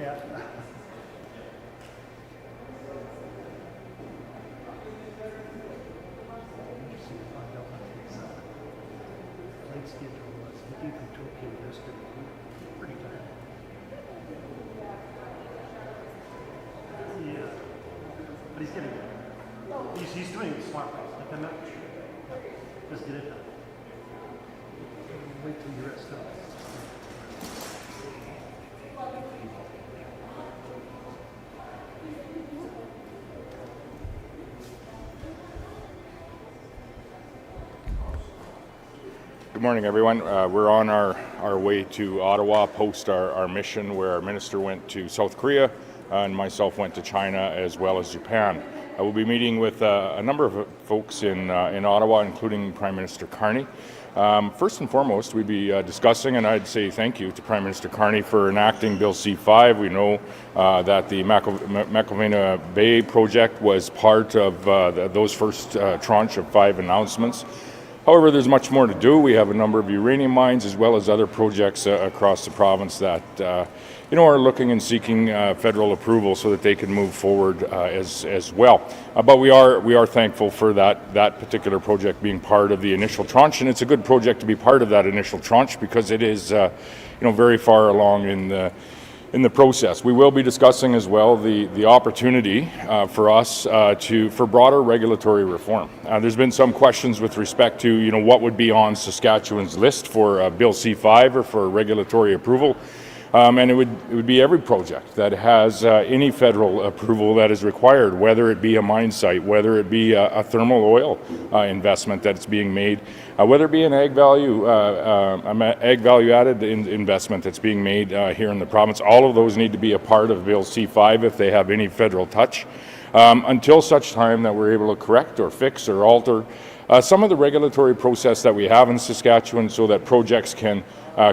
Yeah. Flight schedule was, I think we took him yesterday. Pretty tired. Yeah. But he's getting there. He's doing it smart. Like I'm not. Just get it done. Wait till you rest up. Good morning, everyone. We're on our way to Ottawa post our mission where our minister went to South Korea and myself went to China as well as Japan. We'll be meeting with a number of folks in Ottawa, including Prime Minister Carney. First and foremost, we'd be discussing, and I'd say thank you to Prime Minister Carney for enacting Bill C-5. We know that the McIlvenna Bay project was part of those first tranche of 5 announcements. However, there's much more to do. We have a number of uranium mines as well as other projects across the province that are looking and seeking federal approval so that they can move forward as well. But we are thankful for that particular project being part of the initial tranche, and it's a good project to be part of that initial tranche because it is very far along in the process. We will be discussing as well the opportunity for us for broader regulatory reform. There's been some questions with respect to what would be on Saskatchewan's list for Bill C-5 or for regulatory approval. And it would be every project that has any federal approval that is required, whether it be a mine site, whether it be a thermal oil investment that's being made, whether it be an ag value added investment that's being made here in the province. All of those need to be a part of Bill C-5 if they have any federal touch, until such time that we're able to correct or fix or alter some of the regulatory process that we have in Saskatchewan so that projects can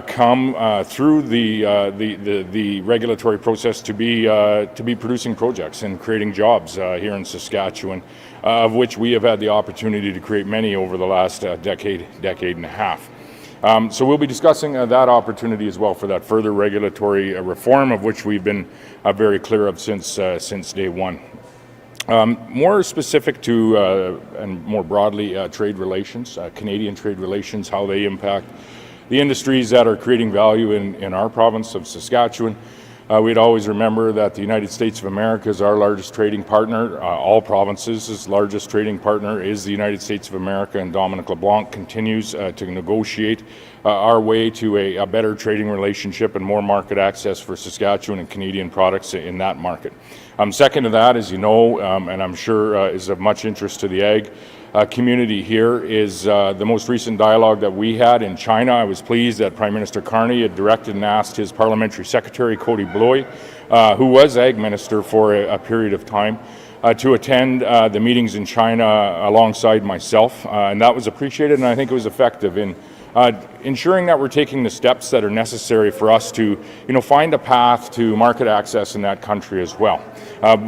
come through the regulatory process to be producing projects and creating jobs here in Saskatchewan, of which we have had the opportunity to create many over the last decade and a half. So we'll be discussing that opportunity as well for that further regulatory reform, of which we've been very clear of since day one. More specific to and more broadly trade relations, Canadian trade relations, how they impact the industries that are creating value in our province of Saskatchewan. We'd always remember that the United States of America is our largest trading partner. All provinces' largest trading partner is the United States of America, and Dominic LeBlanc continues to negotiate our way to a better trading relationship and more market access for Saskatchewan and Canadian products in that market. Second to that, as you know, and I'm sure is of much interest to the ag community here, is the most recent dialogue that we had in China. I was pleased that Prime Minister Carney had directed and asked his Parliamentary Secretary, Kody Blois, who was Ag Minister for a period of time, to attend the meetings in China alongside myself, and that was appreciated, and I think it was effective in ensuring that we're taking the steps that are necessary for us to find a path to market access in that country as well.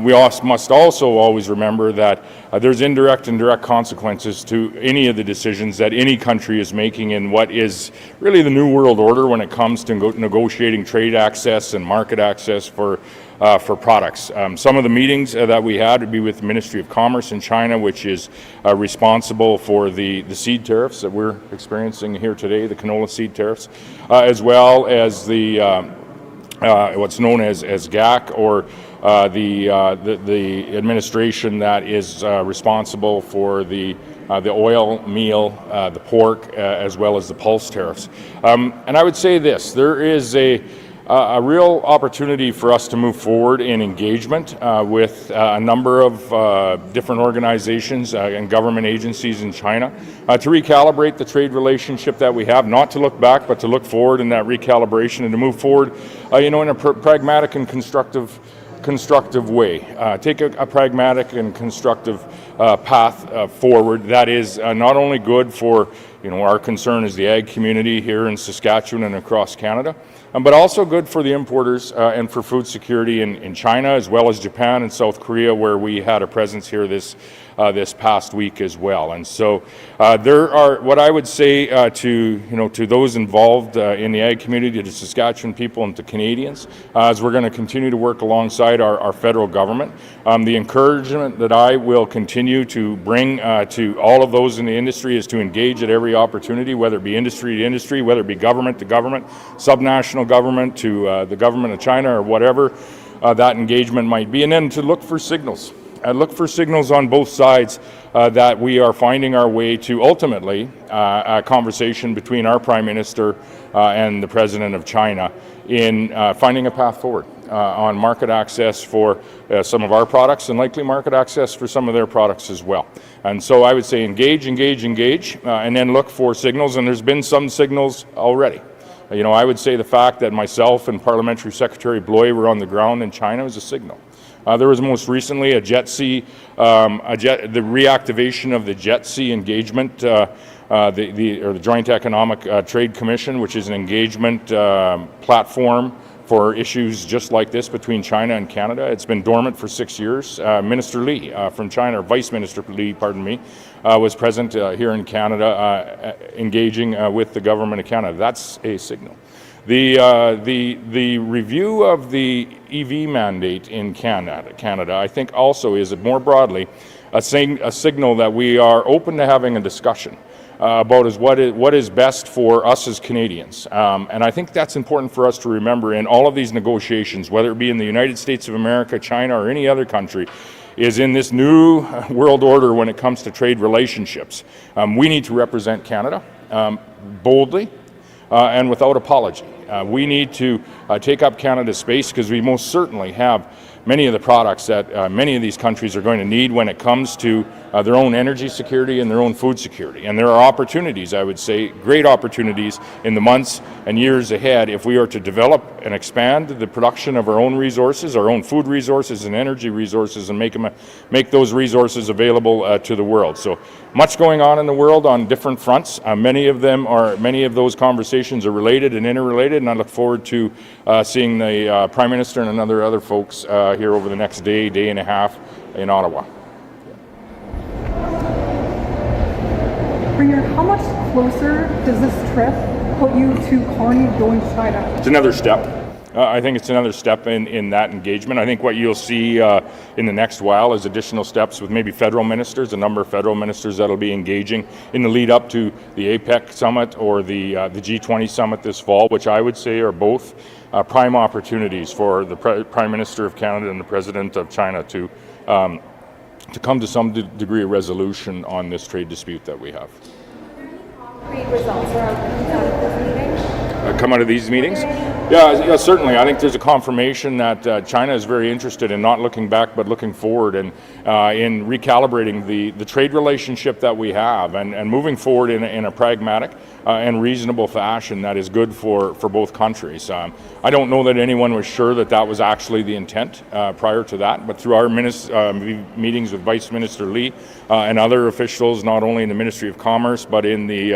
We must also always remember that there's indirect and direct consequences to any of the decisions that any country is making in what is really the new world order when it comes to negotiating trade access and market access for products. Some of the meetings that we had would be with the Ministry of Commerce in China, which is responsible for the seed tariffs that we're experiencing here today, the canola seed tariffs, as well as the what's known as GAC, or the administration that is responsible for the oil, meal, the pork, as well as the pulse tariffs. And I would say this: there is a real opportunity for us to move forward in engagement with a number of different organizations and government agencies in China to recalibrate the trade relationship that we have, not to look back, but to look forward in that recalibration and to move forward in a pragmatic and constructive way. Take a pragmatic and constructive path forward that is not only good for our concern is the ag community here in Saskatchewan and across Canada, but also good for the importers and for food security in China, as well as Japan and South Korea, where we had a presence here this this past week as well. And so there are, what I would say to those involved in the ag community, to Saskatchewan people and to Canadians, as we're going to continue to work alongside our federal government. The encouragement that I will continue to bring to all of those in the industry is to engage at every opportunity, whether it be industry to industry, whether it be government to government, subnational government to the government of China, or whatever that engagement might be, and then to look for signals. Look for signals on both sides that we are finding our way to ultimately a conversation between our Prime Minister and the President of China in finding a path forward on market access for some of our products and likely market access for some of their products as well. And so I would say engage, and then look for signals, and there's been some signals already. I would say the fact that myself and Parliamentary Secretary Blois were on the ground in China was a signal. There was most recently a the reactivation of the JETC engagement, the Joint Economic Trade Commission, which is an engagement platform for issues just like this between China and Canada. It's been dormant for 6 years. Minister Li from China, Vice Minister Li, pardon me, was present here in Canada engaging with the government of Canada. That's a signal. The review of the EV mandate in Canada, I think also is more broadly a signal that we are open to having a discussion about what is best for us as Canadians. And I think that's important for us to remember in all of these negotiations, whether it be in the United States of America, China, or any other country, is in this new world order when it comes to trade relationships. We need to represent Canada boldly and without apology. We need to take up Canada's space because we most certainly have many of the products that many of these countries are going to need when it comes to their own energy security and their own food security. And there are opportunities, I would say, great opportunities in the months and years ahead if we are to develop and expand the production of our own resources, our own food resources and energy resources, and make those resources available to the world. So much going on in the world on different fronts. Many of those conversations are related and interrelated, and I look forward to seeing the Prime Minister and other folks here over the next day and a half in Ottawa. Premier, how much closer does this trip put you to Kony going to China? It's another step. I think it's another step in that engagement. I think what you'll see in the next while is additional steps with maybe federal ministers, a number of federal ministers that'll be engaging in the lead up to the APEC summit or the G20 summit this fall, which I would say are both prime opportunities for the Prime Minister of Canada and the President of China to come to some degree of resolution on this trade dispute that we have. Concrete results are out of this meeting? Come out of these meetings? Yeah, certainly. I think there's a confirmation that China is very interested in not looking back but looking forward and in recalibrating the trade relationship that we have and moving forward in a pragmatic and reasonable fashion that is good for both countries. I don't know that anyone was sure that was actually the intent prior to that, but through our meetings with Vice Minister Li and other officials, not only in the Ministry of Commerce but in the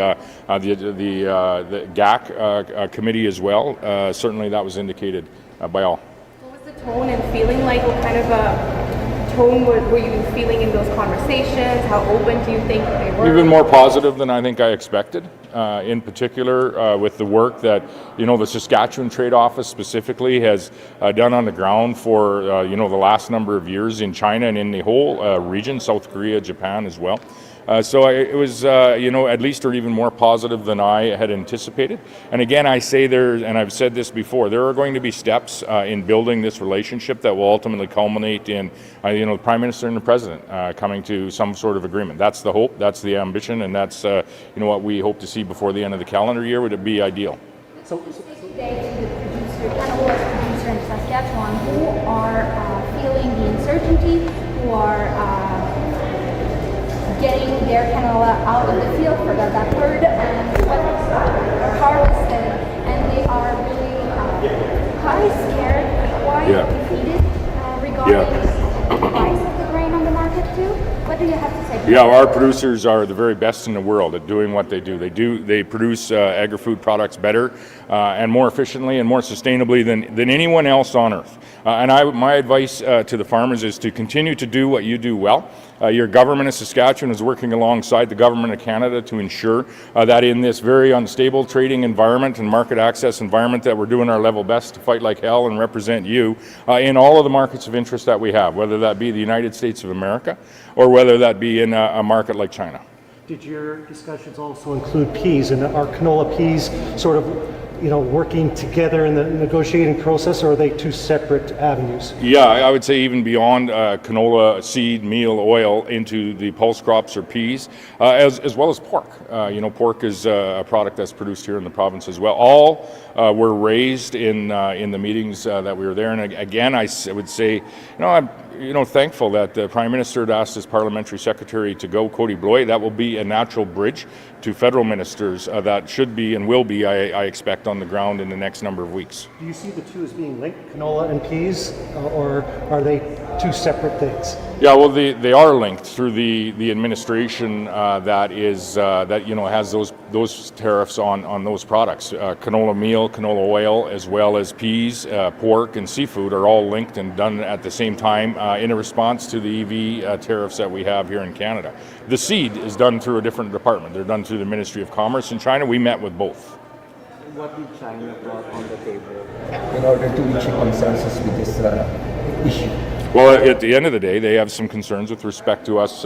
GAC committee as well, certainly that was indicated by all. What was the tone and feeling like? What kind of a tone were you feeling in those conversations? How open do you think they were? Even more positive than I think I expected, in particular with the work that the Saskatchewan Trade Office specifically has done on the ground for the last number of years in China and in the whole region, South Korea, Japan as well. So it was, at least or even more positive than I had anticipated. And again, I say and I've said this before, there are going to be steps in building this relationship that will ultimately culminate in, the Prime Minister and the President coming to some sort of agreement. That's the hope, that's the ambition, and that's, what we hope to see before the end of the calendar year. Would it be ideal? So today to the canola producer in Saskatchewan who are feeling the uncertainty, who are getting their canola out of the field for their backward and harvested, and they are really quite scared, quite defeated regarding the price of the grain on the market too. What do you have to say? Yeah, our producers are the very best in the world at doing what they do. They produce agri-food products better and more efficiently and more sustainably than anyone else on earth. My advice to the farmers is to continue to do what you do well. Your government of Saskatchewan is working alongside the government of Canada to ensure that in this very unstable trading environment and market access environment that we're doing our level best to fight like hell and represent you in all of the markets of interest that we have, whether that be the United States of America or whether that be in a market like China. Did your discussions also include peas, and are canola peas sort of working together in the negotiating process, or are they two separate avenues? Yeah, I would say even beyond canola, seed, meal, oil, into the pulse crops or peas, as well as pork. Pork is a product that's produced here in the province as well. All were raised in the meetings that we were there. And again, I would say, I'm thankful that the Prime Minister had asked his Parliamentary Secretary to go, Kody Blois. That will be a natural bridge to federal ministers that should be and will be, I expect, on the ground in the next number of weeks. Do you see the two as being linked, canola and peas, or are they two separate things? Yeah, well, they are linked through the administration that has those tariffs on those products. Canola meal, canola oil, as well as peas, pork, and seafood are all linked and done at the same time in a response to the EV tariffs that we have here in Canada. The seed is done through a different department. They're done through the Ministry of Commerce in China. We met with both. What did China brought on the table in order to reach a consensus with this issue? Well, at the end of the day, they have some concerns with respect to us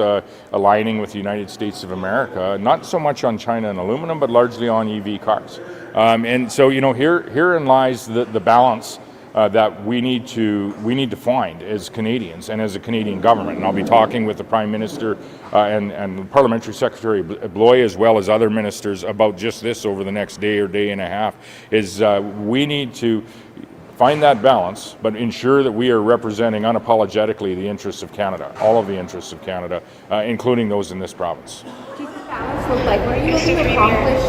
aligning with the United States of America, not so much on China and aluminum, but largely on EV cars. And so, herein lies the balance that we need to find as Canadians and as a Canadian government. And I'll be talking with the Prime Minister and Parliamentary Secretary Blois, as well as other ministers, about just this over the next day or day and a half. We need to find that balance, but ensure that we are representing unapologetically the interests of Canada, all of the interests of Canada, including those in this province. What does the balance look like? What are you looking to accomplish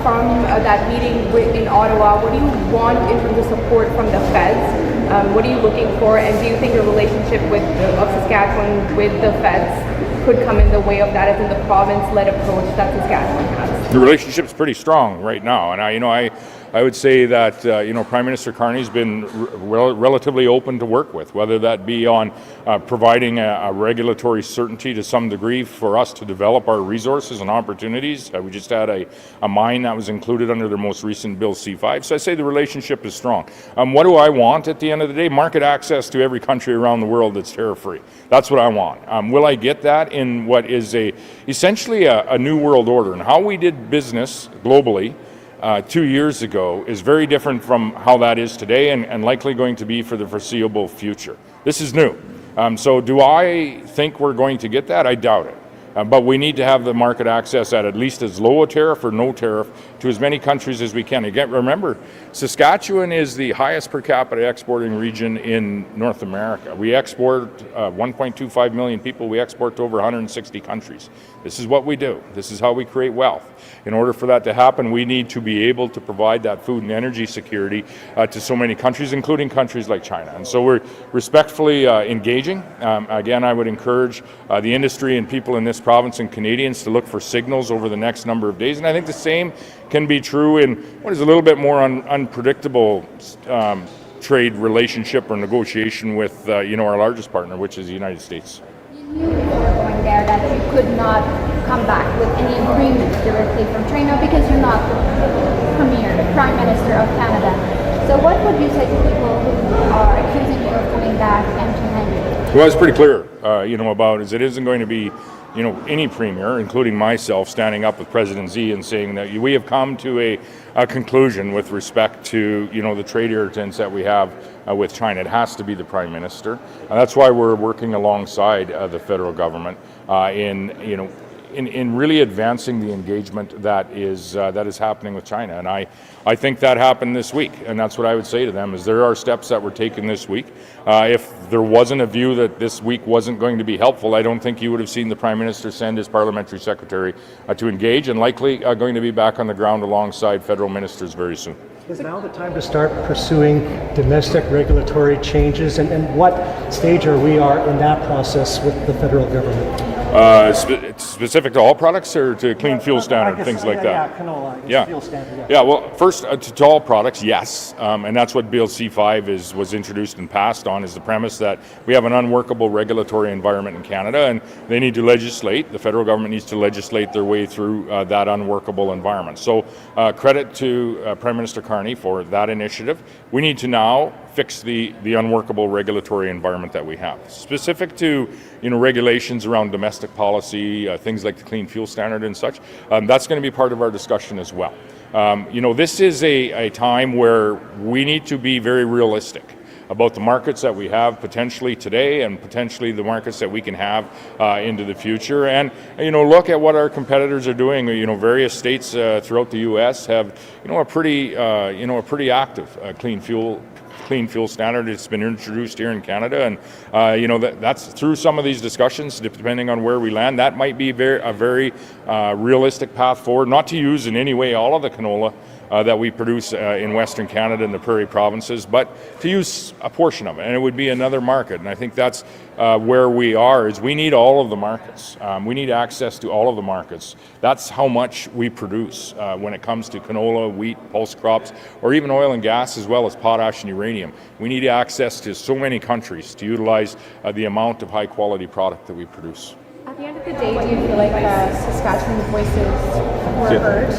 from that meeting in Ottawa? What do you want in terms of support from the feds? What are you looking for? And do you think a relationship of Saskatchewan with the feds could come in the way of that, as in the province-led approach that Saskatchewan has? The relationship's pretty strong right now, and I would say that Prime Minister Carney's been relatively open to work with, whether that be on providing a regulatory certainty to some degree for us to develop our resources and opportunities. We just had a mine that was included under their most recent Bill C5. So I say the relationship is strong. What do I want at the end of the day? Market access to every country around the world that's tariff-free. That's what I want. Will I get that in what is essentially a new world order? And how we did business globally 2 years ago is very different from how that is today, and likely going to be for the foreseeable future. This is new. So do I think we're going to get that? I doubt it. But we need to have the market access at least as low a tariff or no tariff to as many countries as we can. Again, remember, Saskatchewan is the highest per capita exporting region in North America. We export 1.25 million people. We export to over 160 countries. This is what we do. This is how we create wealth. In order for that to happen, we need to be able to provide that food and energy security to so many countries, including countries like China. And so we're respectfully engaging. Again, I would encourage the industry and people in this province and Canadians to look for signals over the next number of days. And I think the same can be true in what is a little bit more unpredictable trade relationship or negotiation with our largest partner, which is the United States. You knew before going there that you could not come back with any agreement directly from China because you're not the Prime Minister of Canada. So what would you say to people who are accusing you of coming back empty-handed? Well, it's pretty clear, about it isn't going to be any premier, including myself, standing up with President Xi and saying that we have come to a conclusion with respect to, the trade irritants that we have with China. It has to be the Prime Minister. And that's why we're working alongside the federal government in really advancing the engagement that is happening with China. And I think that happened this week, and that's what I would say to them, is there are steps that were taken this week. If there wasn't a view that this week wasn't going to be helpful, I don't think you would have seen the Prime Minister send his Parliamentary Secretary to engage, and likely going to be back on the ground alongside federal ministers very soon. Is now the time to start pursuing domestic regulatory changes, and what stage are we in that process with the federal government? It's specific to all products or to clean fuel standard, things like that? Yeah, canola, I guess, Yeah. fuel standard, Yeah, well, first, to all products, yes. And that's what Bill C5 was introduced and passed on, is the premise that we have an unworkable regulatory environment in Canada, and they need to legislate, the federal government needs to legislate their way through that unworkable environment. So credit to Prime Minister Carney for that initiative. We need to now fix the unworkable regulatory environment that we have. Specific to regulations around domestic policy, things like the clean fuel standard and such, that's going to be part of our discussion as well. This is a time where we need to be very realistic about the markets that we have potentially today and potentially the markets that we can have into the future. And look at what our competitors are doing. Various states throughout the U.S. have a pretty active clean fuel standard. It's been introduced here in Canada, and that's through some of these discussions, depending on where we land. That might be a very realistic path forward, not to use in any way all of the canola that we produce in Western Canada and the Prairie provinces, but to use a portion of it, and it would be another market. And I think that's where we are, is we need all of the markets. We need access to all of the markets. That's how much we produce when it comes to canola, wheat, pulse crops, or even oil and gas, as well as potash and uranium. We need access to so many countries to utilize the amount of high quality product that we produce. At the end of the day, do you feel like Saskatchewan's voices were heard,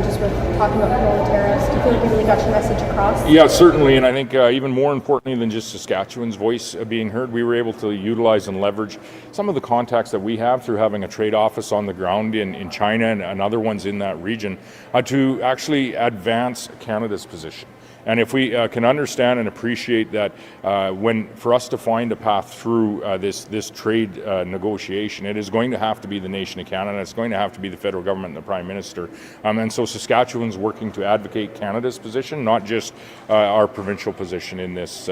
just with talking about canola tariffs? Do you feel like you really got your message across? Yeah, certainly, and I think even more importantly than just Saskatchewan's voice being heard, we were able to utilize and leverage some of the contacts that we have through having a trade office on the ground in China and other ones in that region to actually advance Canada's position. And if we can understand and appreciate that for us to find a path through this trade negotiation, it is going to have to be the nation of Canada, it's going to have to be the federal government and the Prime Minister. And so Saskatchewan's working to advocate Canada's position, not just our provincial position in this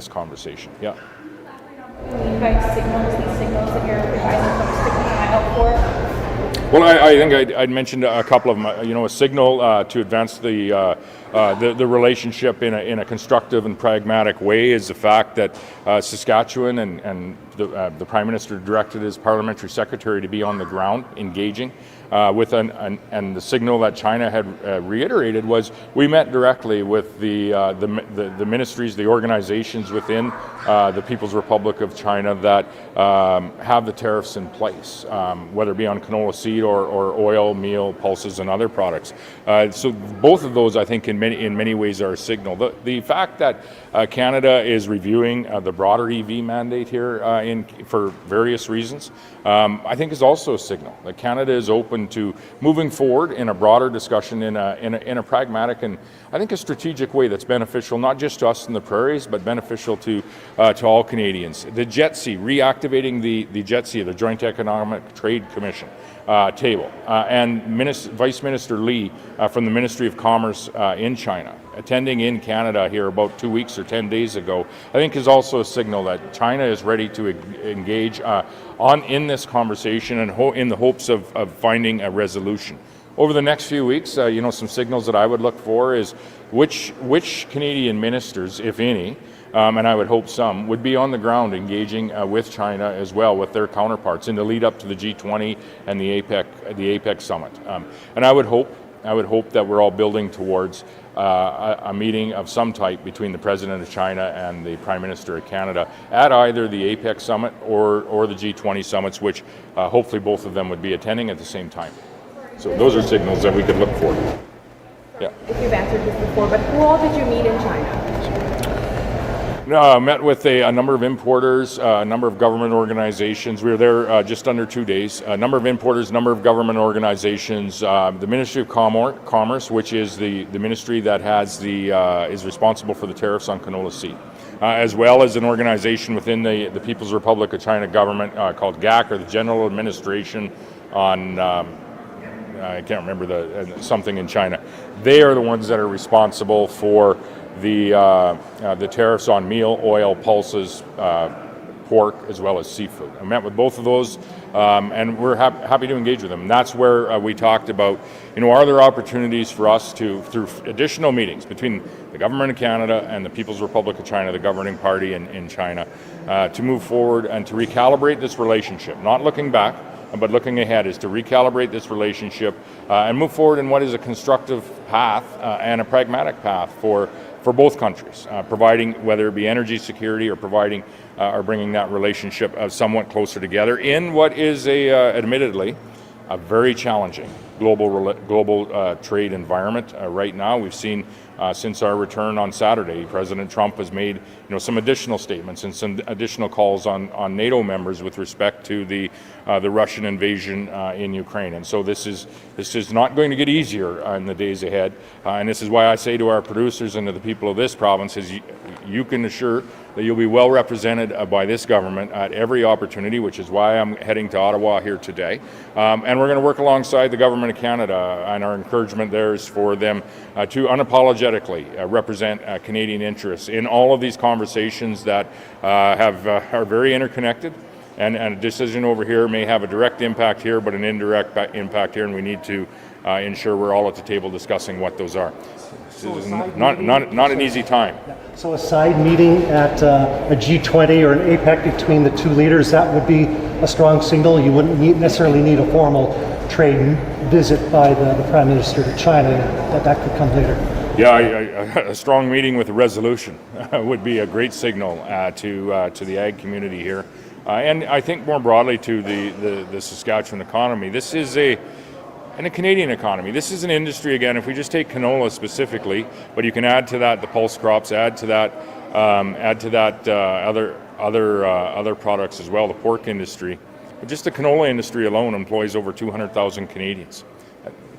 conversation. Yeah. You guys these signals that you're advising folks to keep an eye out for? Well, I think I'd mentioned a couple of them. A signal to advance the relationship in a constructive and pragmatic way is the fact that Saskatchewan and the Prime Minister directed his Parliamentary Secretary to be on the ground engaging with and the signal that China had reiterated was we met directly with the ministries, the organizations within the People's Republic of China that have the tariffs in place, whether it be on canola seed or oil, meal, pulses, and other products. So both of those, I think, in many ways are a signal. The fact that Canada is reviewing the broader EV mandate here for various reasons, I think is also a signal that Canada is open to moving forward in a broader discussion in a pragmatic and I think a strategic way that's beneficial not just to us in the prairies, but beneficial to all Canadians. The JETSI, reactivating the JETSI, the Joint Economic Trade Commission table, and Vice Minister Li from the Ministry of Commerce in China, attending in Canada here about 2 weeks or 10 days ago, I think is also a signal that China is ready to engage in this conversation and in the hopes of finding a resolution. Over the next few weeks, some signals that I would look for is which Canadian ministers, if any, and I would hope some, would be on the ground engaging with China as well, with their counterparts in the lead up to the G20 and the APEC summit. And I would hope that we're all building towards a meeting of some type between the President of China and the Prime Minister of Canada at either the APEC summit or the G20 summits, which hopefully both of them would be attending at the same time. So those are signals that we could look for. Yeah. If you've answered this before, but who all did you meet in China? Met with a number of importers, a number of government organizations. We were there just under 2 days. A number of importers, a number of government organizations. The Ministry of Commerce, which is the ministry that has is responsible for the tariffs on canola seed, as well as an organization within the People's Republic of China government called GAC, or the General Administration on. I can't remember something in China. They are the ones that are responsible for the tariffs on meal, oil, pulses, pork as well as seafood. I met with both of those, and we're happy to engage with them. And that's where we talked about, are there opportunities for us to, through additional meetings between the government of Canada and the People's Republic of China, the governing party in China, to move forward and to recalibrate this relationship, not looking back, but looking ahead, is to recalibrate this relationship and move forward in what is a constructive path and a pragmatic path for both countries, providing, whether it be energy security or providing or bringing that relationship somewhat closer together in what is admittedly a very challenging global trade environment right now. We've seen since our return on Saturday, President Trump has made some additional statements and some additional calls on NATO members with respect to the Russian invasion in Ukraine. And so this is not going to get easier in the days ahead. And this is why I say to our producers and to the people of this province is you can assure that you'll be well represented by this government at every opportunity, which is why I'm heading to Ottawa here today. And we're going to work alongside the Government of Canada, and our encouragement there is for them to unapologetically represent Canadian interests in all of these conversations that are very interconnected. And a decision over here may have a direct impact here, but an indirect impact here, and we need to ensure we're all at the table discussing what those are. This is not an easy time. So a side meeting at a G20 or an APEC between the two leaders, that would be a strong signal. You wouldn't necessarily need a formal trade visit by the Prime Minister to China. That could come later. Yeah, a strong meeting with a resolution would be a great signal to the ag community here. And I think more broadly to the Saskatchewan economy. This is and a Canadian economy. This is an industry, again, if we just take canola specifically, but you can add to that the pulse crops, add to that other products as well, the pork industry. But just the canola industry alone employs over 200,000 Canadians.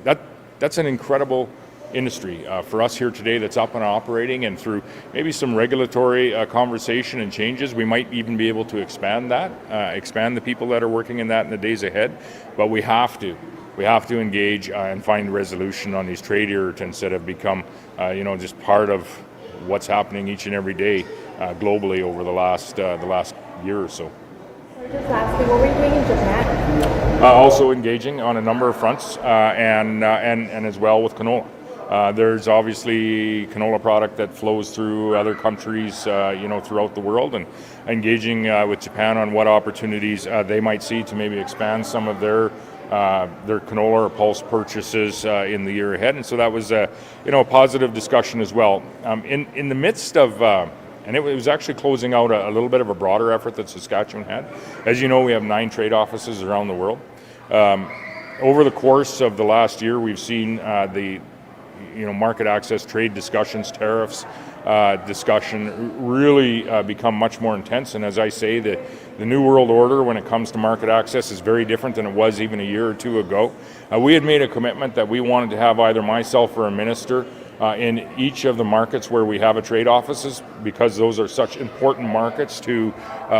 That's an incredible industry for us here today that's up and operating, and through maybe some regulatory conversation and changes, we might even be able to expand the people that are working in that in the days ahead. But we have to engage and find resolution on these trade irritants that have become, just part of what's happening each and every day globally over the last year or so. Just lastly, what were you doing in Japan? Also engaging on a number of fronts, and as well with canola. There's obviously canola product that flows through other countries, throughout the world, and engaging with Japan on what opportunities they might see to maybe expand some of their canola or pulse purchases in the year ahead. And so that was a positive discussion as well. In the midst of, and it was actually closing out a little bit of a broader effort that Saskatchewan had. As you know, we have 9 trade offices around the world. Over the course of the last year, we've seen the market access, trade discussions, tariffs discussion really become much more intense. And as I say, the new world order when it comes to market access is very different than it was even a year or two ago. We had made a commitment that we wanted to have either myself or a minister in each of the markets where we have a trade offices, because those are such important markets to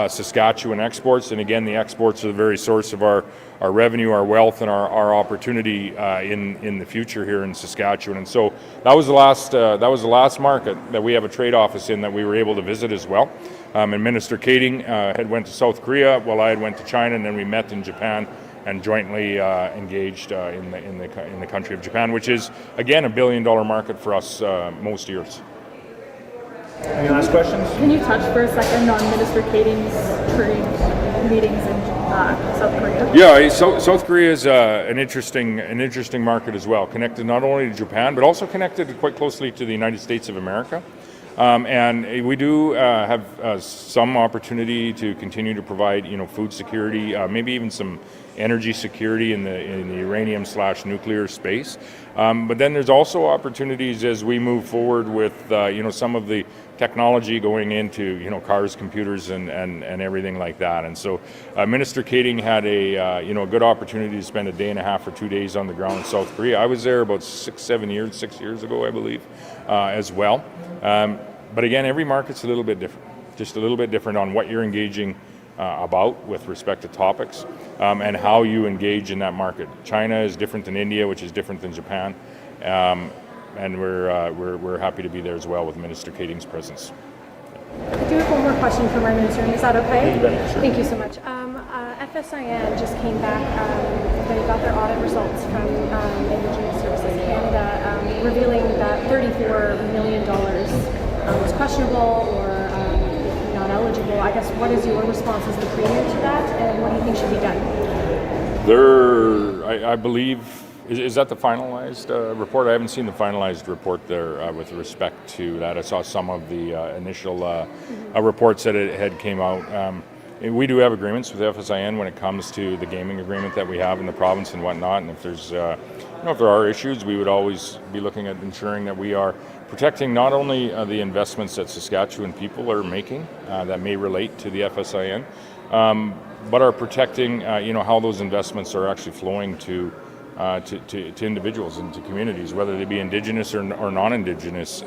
Saskatchewan exports. And again, the exports are the very source of our revenue, our wealth, and our opportunity in the future here in Saskatchewan. And so that was the last market that we have a trade office in that we were able to visit as well. And Minister Kody had went to South Korea while I had went to China, and then we met in Japan and jointly engaged in the country of Japan, which is, again, $1 billion market for us most years. Any last questions? Can you touch for a second on Minister Kody's trade meetings in South Korea? Yeah, South Korea is an interesting market as well, connected not only to Japan, but also connected quite closely to the United States of America. And we do have some opportunity to continue to provide, food security, maybe even some energy security in the uranium/nuclear space. But then there's also opportunities as we move forward with, some of the technology going into, cars, computers, and everything like that. And so Minister Kody had a good opportunity to spend a day and a half or 2 days on the ground in South Korea. I was there about 6 years ago, I believe, as well. But again, every market's a little bit different, just a little bit different on what you're engaging about with respect to topics and how you engage in that market. China is different than India, which is different than Japan. And we're happy to be there as well with Minister Kody's presence. I do have one more more question for my minister. Is that okay? You bet, sure. Thank you so much. FSIN just came back. They got their audit results from Indigenous Services Canada, revealing that $34 million was questionable or not eligible. I guess, what is your response as the Premier to that, and what do you think should be done? I believe, is that the finalized report? I haven't seen the finalized report there with respect to that. I saw some of the initial reports that it had came out. We do have agreements with FSIN when it comes to the gaming agreement that we have in the province and whatnot. And if there's, if there are issues, we would always be looking at ensuring that we are protecting not only the investments that Saskatchewan people are making that may relate to the FSIN, but are protecting, how those investments are actually flowing to individuals and to communities, whether they be Indigenous or non-Indigenous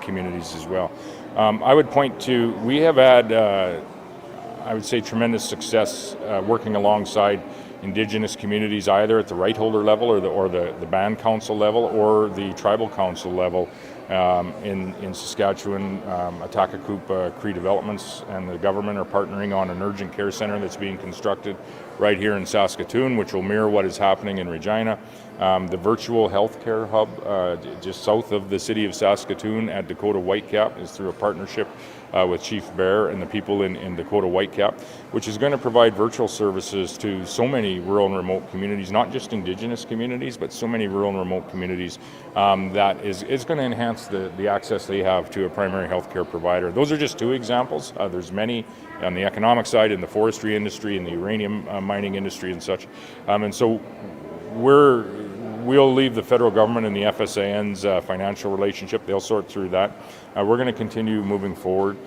communities as well. I would point to, we have had, I would say, tremendous success working alongside Indigenous communities, either at the right holder level or the band council level or the tribal council level in Saskatchewan. Atakakup Cree Developments and the government are partnering on an urgent care centre that's being constructed right here in Saskatoon, which will mirror what is happening in Regina. The virtual healthcare hub just south of the city of Saskatoon at Dakota Whitecap is through a partnership with Chief Bear and the people in Dakota Whitecap, which is going to provide virtual services to so many rural and remote communities, not just Indigenous communities, but so many rural and remote communities that is going to enhance the access they have to a primary health care provider. Those are just two examples. There's many on the economic side, in the forestry industry, in the uranium mining industry and such. And so we'll leave the federal government and the FSIN's financial relationship. They'll sort through that. We're going to continue moving forward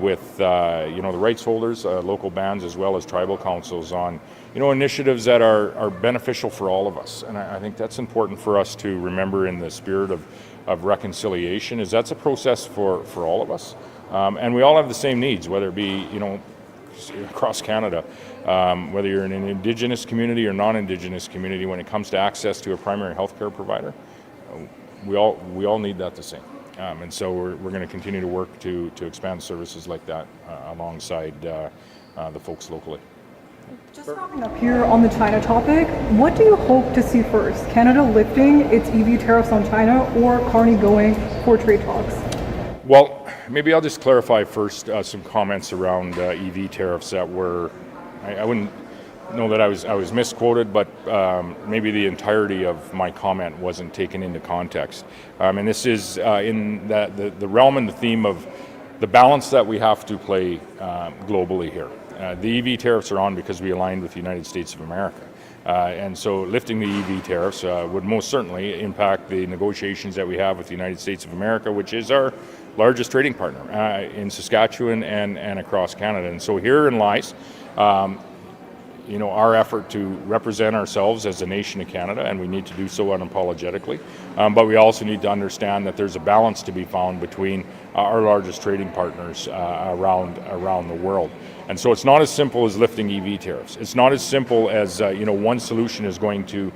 with the rights holders, local bands, as well as tribal councils on initiatives that are beneficial for all of us. And I think that's important for us to remember in the spirit of reconciliation. Is that's a process for all of us, and we all have the same needs, whether it be across Canada, whether you're in an Indigenous community or non-Indigenous community. When it comes to access to a primary health care provider, we all need that the same. And so we're going to continue to work to expand services like that alongside the folks locally. Just wrapping up here on the China topic, what do you hope to see first? Canada lifting its EV tariffs on China or Carney going for trade talks? Well, maybe I'll just clarify first some comments around EV tariffs that were, I wouldn't know that I was misquoted, but maybe the entirety of my comment wasn't taken into context. And this is in the realm and the theme of the balance that we have to play globally here. The EV tariffs are on because we aligned with the United States of America. And so lifting the EV tariffs would most certainly impact the negotiations that we have with the United States of America, which is our largest trading partner in Saskatchewan and across Canada. And so herein lies our effort to represent ourselves as a nation of Canada, and we need to do so unapologetically. But we also need to understand that there's a balance to be found between our largest trading partners around the world. And so it's not as simple as lifting EV tariffs. It's not as simple as one solution is going to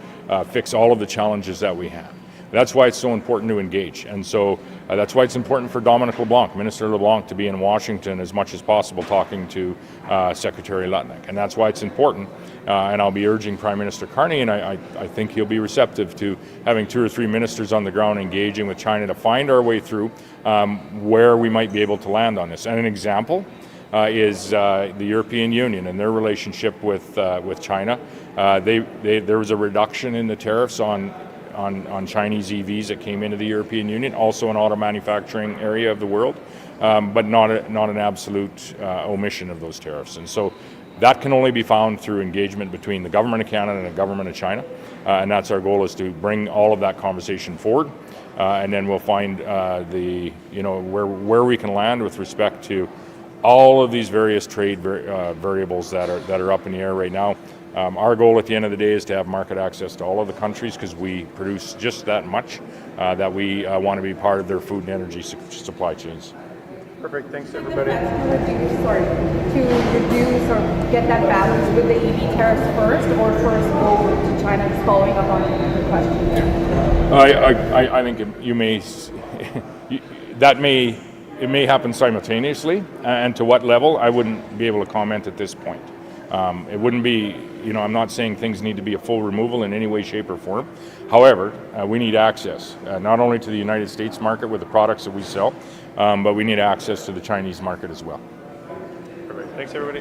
fix all of the challenges that we have. That's why it's so important to engage. And so that's why it's important for Dominic LeBlanc, Minister LeBlanc, to be in Washington as much as possible talking to Secretary Lutnick. And that's why it's important. And I'll be urging Prime Minister Carney, and I think he'll be receptive to having 2 or 3 ministers on the ground engaging with China to find our way through where we might be able to land on this. And an example is the European Union and their relationship with China. There was a reduction in the tariffs on Chinese EVs that came into the European Union, also an auto manufacturing area of the world, but not an absolute omission of those tariffs. And so that can only be found through engagement between the government of Canada and the government of China, and that's our goal, is to bring all of that conversation forward, and then we'll find where we can land with respect to all of these various trade variables that are up in the air right now. Our goal at the end of the day is to have market access to all of the countries, because we produce just that much that we want to be part of their food and energy supply chains. Perfect. Thanks, everybody. To reduce or get that balance with the EV tariffs first, or first go to China? Just following up on the question there. I think you may that may it may happen simultaneously, and to what level, I wouldn't be able to comment at this point. It wouldn't be, I'm not saying things need to be a full removal in any way, shape, or form. However, we need access, not only to the United States market with the products that we sell, but we need access to the Chinese market as well. Perfect. Thanks, everybody.